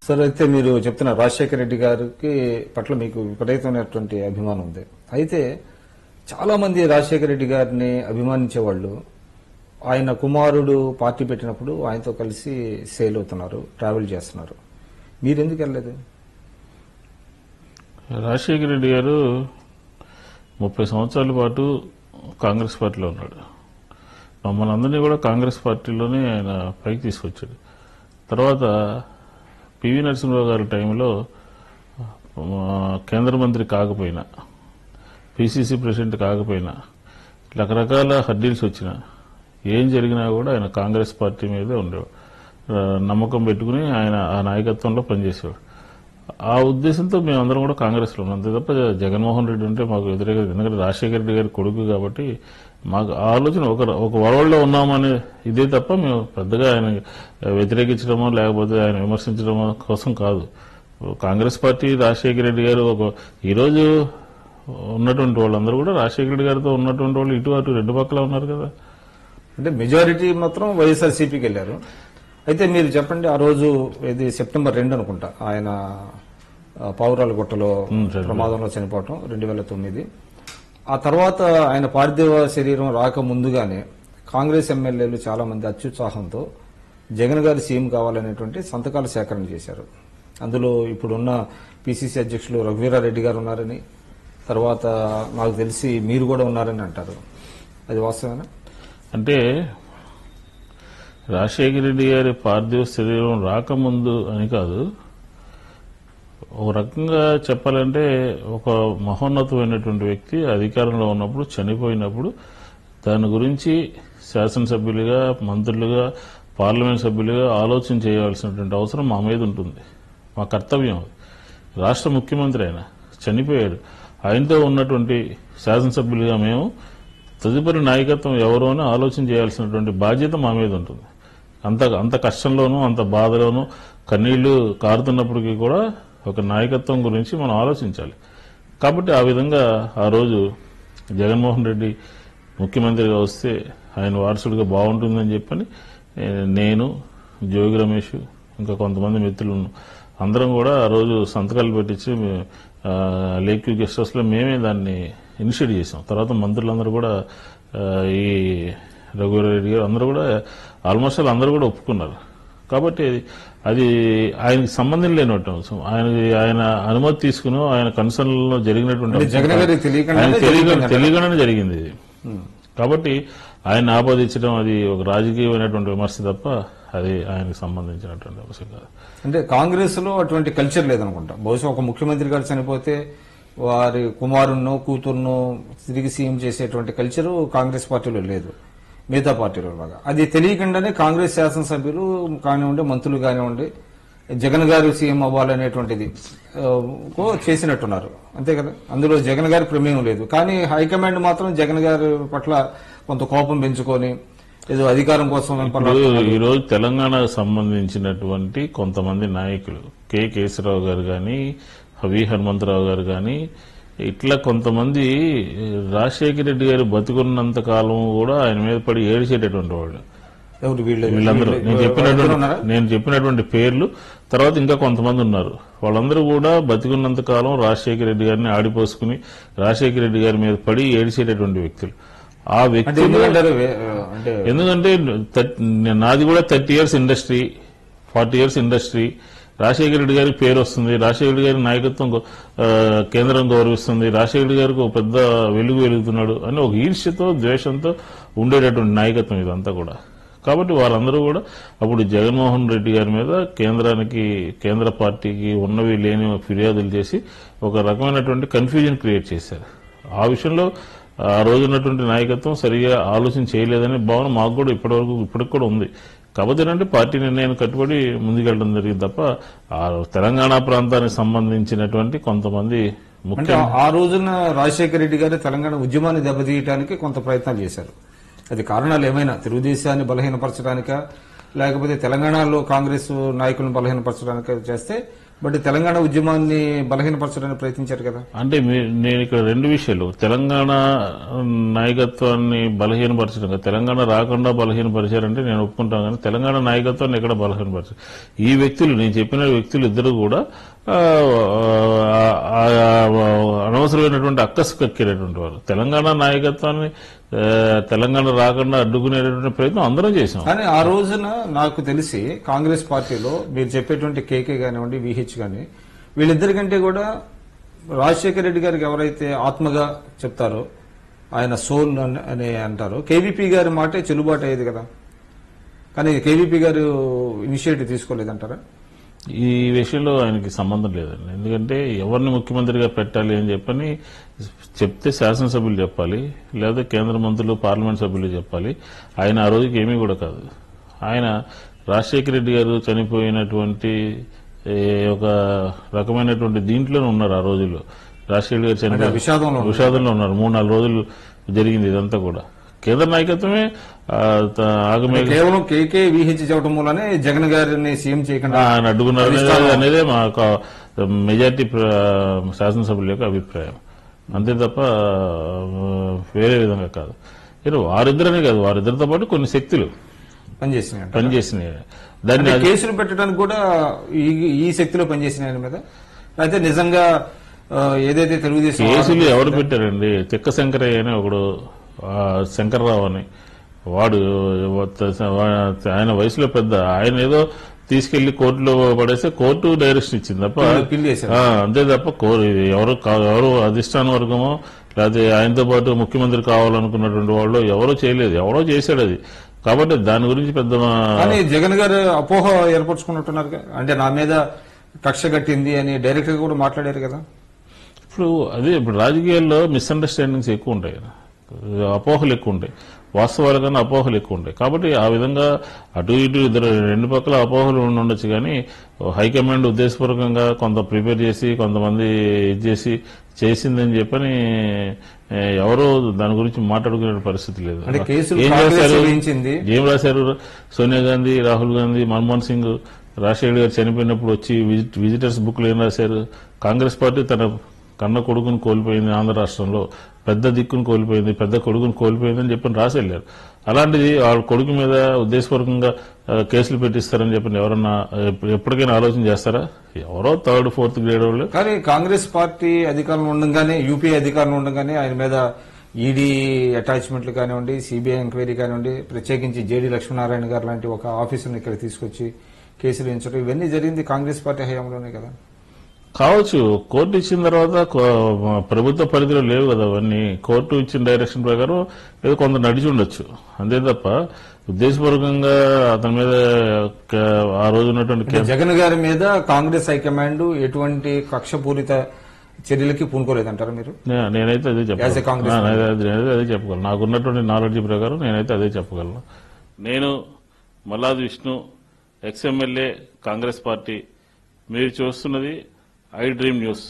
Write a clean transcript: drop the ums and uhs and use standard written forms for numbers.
Sir, అయితే మీరు చెప్తున్న రాజశేఖర రెడ్డి గారికి పట్ల మీకు విపరీతమైనటువంటి అభిమానం ఉంది. అయితే చాలా మంది రాజశేఖర రెడ్డి గారిని అభిమానించే వాళ్ళు ఆయన కుమారుడు పార్టీ పెట్టినప్పుడు ఆయనతో కలిసి సేల్ అవుతున్నారు, ట్రావెల్ చేస్తున్నారు. మీరెందుకు వెళ్ళలేదు? రాజశేఖర రెడ్డి గారు 30 సంవత్సరాల పాటు కాంగ్రెస్ పార్టీలో ఉన్నాడు. మమ్మల్ని అందరినీ కూడా కాంగ్రెస్ పార్టీలోనే ఆయన పైకి తీసుకొచ్చాడు. తర్వాత పివి నరసింహరావు గారి టైంలో కేంద్ర మంత్రి కాకపోయినా, పిసిసి ప్రెసిడెంట్ కాకపోయినా, రకరకాల హర్డీల్స్ వచ్చినా ఏం జరిగినా కూడా ఆయన కాంగ్రెస్ పార్టీ మీదే ఉండేవాడు. నమ్మకం పెట్టుకుని ఆయన ఆ నాయకత్వంలో పనిచేసేవాడు. ఆ ఉద్దేశంతో మేమందరం కూడా కాంగ్రెస్లో ఉన్నాం. అంతే తప్ప జగన్మోహన్ రెడ్డి ఉంటే మాకు వ్యతిరేకత. ఎందుకంటే రాజశేఖర రెడ్డి గారి కొడుకు కాబట్టి మాకు ఆలోచన ఒక వరవల్లో ఉన్నామనే ఇదే తప్ప మేము పెద్దగా ఆయన వ్యతిరేకించడమో లేకపోతే ఆయన విమర్శించడమో కోసం కాదు. కాంగ్రెస్ పార్టీ రాజశేఖర రెడ్డి గారు ఈరోజు ఉన్నటువంటి వాళ్ళందరూ కూడా రాజశేఖర రెడ్డి గారితో ఉన్నటువంటి వాళ్ళు ఇటు అటు రెండు పక్కల ఉన్నారు కదా. అంటే మెజారిటీ మాత్రం వైఎస్ఆర్సీపీకి వెళ్ళారు. అయితే మీరు చెప్పండి, ఆ రోజు ఇది సెప్టెంబర్ 2 అనుకుంటా ఆయన పావురాలగుట్టలో ప్రమాదంలో చనిపోవటం 2009. ఆ తర్వాత ఆయన పార్థివ శరీరం రాక ముందుగానే కాంగ్రెస్ ఎమ్మెల్యేలు చాలా మంది అత్యుత్సాహంతో జగన్ గారు సీఎం కావాలనేటువంటి సంతకాల సేకరణ చేశారు. అందులో ఇప్పుడున్న పిసిసి అధ్యక్షులు రఘువీరారెడ్డి గారు ఉన్నారని, తర్వాత నాకు తెలిసి మీరు కూడా ఉన్నారని అంటారు. అది వాస్తవేనా? అంటే రాజశేఖర రెడ్డి గారి పార్థివ శరీరం రాకముందు అని కాదు, ఒక రకంగా చెప్పాలంటే ఒక మహోన్నతమైనటువంటి వ్యక్తి అధికారంలో ఉన్నప్పుడు చనిపోయినప్పుడు దాని గురించి శాసనసభ్యులుగా, మంత్రులుగా, పార్లమెంట్ సభ్యులుగా ఆలోచన చేయాల్సినటువంటి అవసరం మా మీద ఉంటుంది. మా కర్తవ్యం. రాష్ట్ర ముఖ్యమంత్రి ఆయన చనిపోయాడు. ఆయనతో ఉన్నటువంటి శాసనసభ్యులుగా మేము తదుపరి నాయకత్వం ఎవరో అని ఆలోచన చేయాల్సినటువంటి బాధ్యత మా మీద ఉంటుంది. అంత కష్టంలోనూ అంత బాధలోనూ కన్నీళ్లు కారుతున్నప్పటికీ కూడా ఒక నాయకత్వం గురించి మనం ఆలోచించాలి. కాబట్టి ఆ విధంగా ఆ రోజు జగన్మోహన్ రెడ్డి ముఖ్యమంత్రిగా వస్తే ఆయన వారసుడిగా బాగుంటుందని చెప్పని నేను, జోగి రమేష్, ఇంకా కొంతమంది మిత్రులు అందరం కూడా ఆ రోజు సంతకాలు పెట్టించి లేక్ వ్యూ గెస్ట్ హౌస్లో మేమే దాన్ని ఇనిషియేట్ చేసాం. తర్వాత మంత్రులందరూ కూడా ఈ రఘువీరారెడ్డి గారు అందరూ కూడా ఆల్మోస్ట్ అందరూ కూడా ఒప్పుకున్నారు. కాబట్టి అది ఆయనకి సంబంధం లేనట్టు ఆయన అనుమతి తీసుకుని ఆయన కన్సర్న్లో జరిగినటువంటి తెలియకుండానే జరిగింది ఇది. కాబట్టి ఆయన ఆపాదించడం అది ఒక రాజకీయమైనటువంటి విమర్శ తప్ప అది ఆయనకు సంబంధించినటువంటి అంశం కాదు. అంటే కాంగ్రెస్ లో అటువంటి కల్చర్ లేదనుకుంటా. బహుశా ఒక ముఖ్యమంత్రి గారు చనిపోతే వారి కుమారున్నో కూతురునో తిరిగి సీఎం చేసేటువంటి కల్చరు కాంగ్రెస్ పార్టీలో లేదు, మిగతా పార్టీలో లాగా. అది తెలియకుండానే కాంగ్రెస్ శాసనసభ్యులు కానివ్వండి, మంత్రులు కానివ్వండి, జగన్ గారు సీఎం అవ్వాలనేటువంటిది చేసినట్టున్నారు, అంతే కదా. అందులో జగన్ గారి ప్రమేయం లేదు. కానీ హైకమాండ్ మాత్రం జగన్ గారి పట్ల కొంత కోపం పెంచుకొని ఏదో అధికారం కోసం. ఈరోజు తెలంగాణకు సంబంధించినటువంటి కొంతమంది నాయకులు, కె కేశవరావు గారు కానీ, వి హనుమంతరావు గారు కానీ, ఇట్లా కొంతమంది రాజశేఖర రెడ్డి గారు బతికున్నంత కాలం కూడా ఆయన మీద పడి ఏడిచేటటువంటి వాళ్ళు వీళ్ళందరూ నేను చెప్పినటువంటి పేర్లు. తర్వాత ఇంకా కొంతమంది ఉన్నారు. వాళ్ళందరూ కూడా బతికున్నంత కాలం రాజశేఖర రెడ్డి గారిని ఆడిపోసుకుని రాజశేఖర రెడ్డి గారి మీద పడి ఏడిచేటటువంటి వ్యక్తులు. ఆ వ్యక్తులు ఎందుకంటే నాది కూడా 30 years industry, 40 years industry. Rajasekhara Reddy గారికి పేరు వస్తుంది, రాజశేఖర రెడ్డి గారి నాయకత్వం కేంద్రం గౌరవిస్తుంది, రాజశేఖర రెడ్డి గారికి ఒక పెద్ద వెలుగుతున్నాడు అని ఒక ఈర్ష్యతో, ద్వేషంతో ఉండేటటువంటి నాయకత్వం ఇదంతా కూడా. కాబట్టి వాళ్ళందరూ కూడా అప్పుడు జగన్మోహన్ రెడ్డి గారి మీద కేంద్ర పార్టీకి ఉన్నవి లేని ఫిర్యాదులు చేసి ఒక రకమైనటువంటి కన్ఫ్యూజన్ క్రియేట్ చేశారు. ఆ విషయంలో ఆ రోజున్నటువంటి నాయకత్వం సరిగా ఆలోచన చేయలేదనే భావన మాకు కూడా ఇప్పటికి కూడా ఉంది. కాబట్టి ఏంటంటే పార్టీ నిర్ణయాన్ని కట్టుబడి ముందుకెళ్ళడం జరిగింది తప్ప ఆ తెలంగాణ ప్రాంతానికి సంబంధించినటువంటి కొంతమంది ఆ రోజున రాజశేఖర రెడ్డి గారు తెలంగాణ ఉద్యమాన్ని దెబ్బతీయడానికి కొంత ప్రయత్నాలు చేశారు. అది కారణాలు ఏమైనా తెలుగుదేశాన్ని బలహీనపరచడానిక, లేకపోతే తెలంగాణలో కాంగ్రెస్ నాయకులను బలహీనపరచడానిక చేస్తే బట్ తెలంగాణ ఉద్యమాన్ని బలహీనపరచడానికి ప్రయత్నించారు కదా. అంటే నేను ఇక్కడ రెండు విషయాలు, తెలంగాణ నాయకత్వాన్ని బలహీనపరచడం, తెలంగాణ రాకుండా బలహీనపరిచారంటే నేను ఒప్పుకుంటాను, కానీ తెలంగాణ నాయకత్వాన్ని ఎక్కడ బలహీనపరచారు? ఈ వ్యక్తులు, నేను చెప్పిన వ్యక్తులు ఇద్దరు కూడా అనవసరమైనటువంటి అక్కసు కక్కినటువంటి వారు. తెలంగాణ నాయకత్వాన్ని తెలంగాణ రాకుండా అడ్డుకునేటటువంటి ప్రయత్నం అందరం చేశాం. కానీ ఆ రోజున నాకు తెలిసి కాంగ్రెస్ పార్టీలో మీరు చెప్పేటువంటి కేకే కానివ్వండి, విహెచ్ కానీ, వీళ్ళిద్దరికంటే కూడా రాజశేఖర రెడ్డి గారికి ఎవరైతే ఆత్మగా చెప్తారో, ఆయన సోల్ అని అంటారో, కేవీపీ గారి మాటే చెల్లుబాటు అయ్యేది కదా. కానీ కేవీపీ గారు ఇనిషియేటివ్ తీసుకోలేదంటారా? ఈ విషయంలో ఆయనకి సంబంధం లేదండి. ఎందుకంటే ఎవరిని ముఖ్యమంత్రిగా పెట్టాలి అని చెప్పని చెప్తే శాసనసభ్యులు చెప్పాలి, లేదా కేంద్ర మంత్రులు, పార్లమెంట్ సభ్యులు చెప్పాలి. ఆయన ఆ రోజుకి ఏమీ కూడా కాదు. ఆయన రాజశేఖర రెడ్డి గారు చనిపోయినటువంటి ఒక రకమైనటువంటి దీంట్లోనే ఉన్నారు. ఆ రోజుల్లో రాజశేఖర గారు చనిపోయి విషాదంలో ఉన్నారు. 3-4 రోజులు జరిగింది ఇదంతా కూడా. కేంద్ర నాయకత్వమే ఆగమే కేవలం కేకే విహెచ్ చెప్పడం వల్లనే జగన్ గారిని సీఎం చేయకుండా ఆయన అడ్డుకున్నారు అనేదే మా మెజార్టీ శాసనసభ్యుల యొక్క అభిప్రాయం. అంతే తప్ప వేరే విధంగా కాదు. వారిద్దరనే కాదు, వారిద్దరితో పాటు కొన్ని శక్తులు పనిచేసినాయి. దాన్ని కేసులు పెట్టడానికి కూడా ఈ శక్తిలో పనిచేసిన ఆయన మీద. అయితే నిజంగా ఏదైతే తెలుగుదేశం కేసులు ఎవరు పెట్టారండి? తిక్క శంకరయ్య అని ఒకడు, శంకర్రావు అని వాడు, ఆయన వయసులో పెద్ద, ఆయన ఏదో తీసుకెళ్లి కోర్టులో పడేస్తే కోర్టు డైరెక్షన్ ఇచ్చింది తప్ప, అంతే తప్ప ఎవరు అధిష్టాన వర్గమో లేకపోతే ఆయనతో పాటు ముఖ్యమంత్రి కావాలనుకున్నటువంటి వాళ్ళు ఎవరో చేయలేదు, ఎవరో చేశాడు అది. కాబట్టి దాని గురించి పెద్ద జగన్ గారు అపోహ ఏర్పరచుకున్నట్టున్నారు. అంటే నా మీద కక్ష కట్టింది అని డైరెక్ట్ గా కూడా మాట్లాడారు కదా. ఇప్పుడు రాజకీయాల్లో మిస్అండర్స్టాండింగ్స్ ఎక్కువ ఉంటాయి, అపోహలు ఎక్కువ ఉంటాయి, వాస్తవాల కన్నా అపోహలు ఎక్కువ ఉంటాయి. కాబట్టి ఆ విధంగా అటు ఇటు రెండు పక్కల అపోహలు ఉండొచ్చు. కానీ హైకమాండ్ ఉద్దేశపూర్వకంగా కొంత ప్రిపేర్ చేసి కొంతమంది ఇది చేసిందని చెప్పని ఎవరో దాని గురించి మాట్లాడుకునే పరిస్థితి లేదు. ఏం రాశారు? సోనియా గాంధీ, రాహుల్ గాంధీ, మన్మోహన్ సింగ్, రాజశేఖర్ గారు చనిపోయినప్పుడు వచ్చి విజిటర్స్ బుక్ లో ఏం రాశారు? కాంగ్రెస్ పార్టీ తన కన్న కొడుకును కోల్పోయింది, ఆంధ్ర రాష్ట్రంలో పెద్ద దిక్కును కోల్పోయింది, పెద్ద కొడుకును కోల్పోయింది అని చెప్పని రాసి వెళ్ళారు. అలాంటిది వాళ్ళ కొడుకు మీద ఉద్దేశపూర్వకంగా కేసులు పెట్టిస్తారని చెప్పని ఎవరన్నా ఎప్పటికైనా ఆలోచన చేస్తారా? ఎవరో 3rd, 4th గ్రేడ్ వాళ్ళు. కానీ కాంగ్రెస్ పార్టీ అధికారంలో ఉండగానే, యూపీఏ అధికారంలో ఉండగానే ఆయన మీద ఈడీ అటాచ్మెంట్లు కానివ్వండి, సిబిఐ ఎంక్వైరీ కానివ్వండి, ప్రత్యేకించి జేడీ లక్ష్మీనారాయణ గారు లాంటి ఒక ఆఫీసర్ని ఇక్కడ తీసుకొచ్చి కేసులు ఎంచడం, ఇవన్నీ జరిగింది కాంగ్రెస్ పార్టీ హయాంలోనే కదా. కావచ్చు, కోర్టు ఇచ్చిన తర్వాత ప్రభుత్వ పరిధిలో లేవు కదా అవన్నీ. కోర్టు ఇచ్చిన డైరెక్షన్ ప్రకారం ఏదో కొంత నడిచి ఉండొచ్చు, అంతే తప్ప ఉద్దేశపూర్వకంగా అతని మీద ఆ రోజు ఉన్నటువంటి జగన్ గారి మీద కాంగ్రెస్ హైకమాండ్ ఎటువంటి కక్షపూరిత చర్యలకి పూనుకోలేదంటారా మీరు? నేనైతే అదే చెప్పగలను. నాకున్నటువంటి నాలెడ్జ్ ప్రకారం నేనైతే అదే చెప్పగలను. నేను మల్లాది విష్ణు, ఎక్స్ఎమ్మెల్యే, కాంగ్రెస్ పార్టీ. మీరు చూస్తున్నది ఐ డ్రీమ్ న్యూస్.